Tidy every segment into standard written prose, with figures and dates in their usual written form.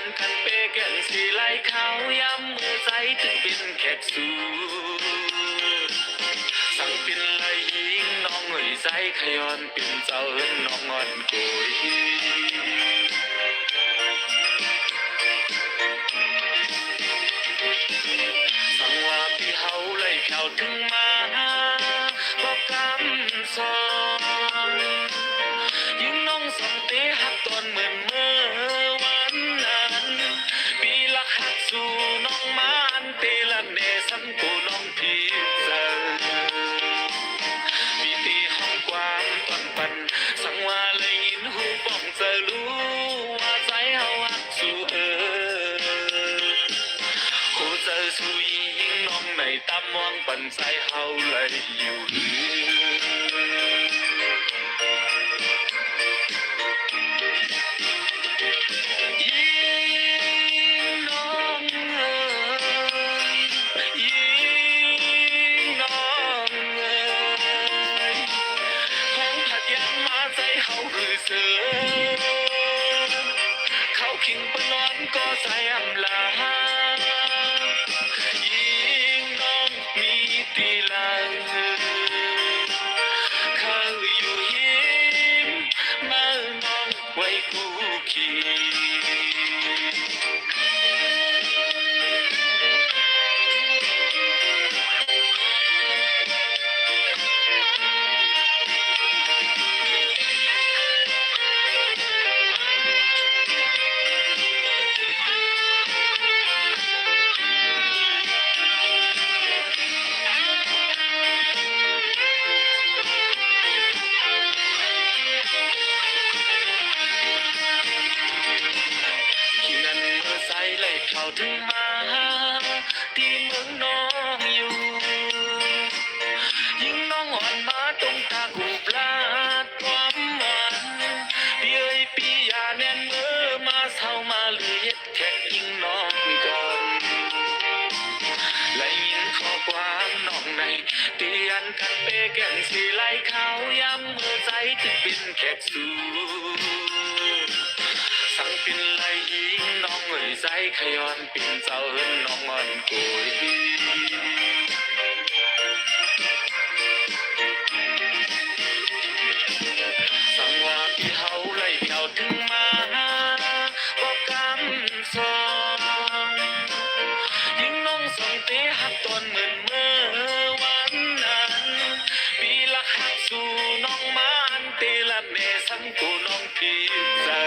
นกันเปแก่นสีไหลเขาย้ำมือใจถึงเป็นแขกสู่สั่งเป็นไหลยิงน้องเอ่ยใจขย้อนเป็นเจ้าเอิ้นน้องงอนโกยสั่งว่าพี่เฮาไหลแขวถึงมาบอกกำสองยิ่งน้องส่งเตะหักตอนเหมือนเมื่อวันนั้นปีละหักสู่น้องมาอันเตละเนสันกูน้องพี่เจอปีตีห้องความตอนปันสั่งว่าเลยยินหูป้องจะรู้ว่าใจเฮาหักสู่หูเจอสู่ยิ่งน้องในตามองปันใจเฮาเลยอยู่เขาคิงปนอนก็ใจอำลายิ่งน้องมีตีลังเขาอยู่ยิ้มมาน้องไว้คู่คีเขาถึงมาที่เมืองน้องอยู่ยิ่งน้องอ่อนมาตรงตากูปลาดความหวานพี่เอ้ยพี่อย่าแน่นมือมาเศร้ามาเลียดแค่ยิ่งน้องก่อนและยินข้อความน้องในเตียนกันเปแก่นสีไหลเขาย้ำมือใจถึงเป็นแขกสู่สั่งเป็นไหลยิงน้องเอ่ยใจขย้อนเป็นเจ้าเอิ้นน้องงอนโกยสั่งว่าพี่เฮาไหลแขวถึงมาบอกกำสองยิ่งน้องส่งเตะหักตอนเหมือนเมื่อวันนั้นปีละหักสู่น้องมาอันเตละเนสันกูน้องพี่เจอ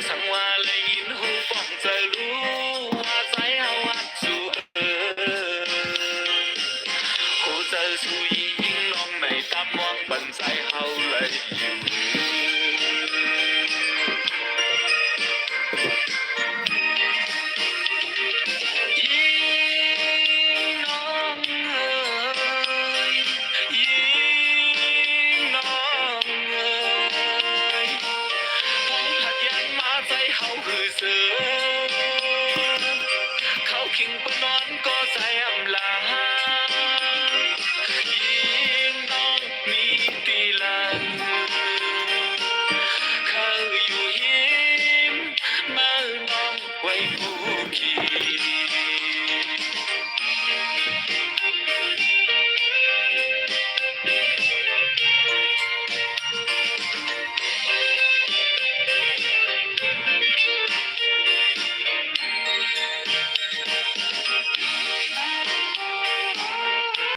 สั่งว่าเลยยินหูป้องจะรู้ว่าใจเฮาหักสู่หูเจอสู่ยิ่งน้องในตามมองปันใจเฮาเลยอยู่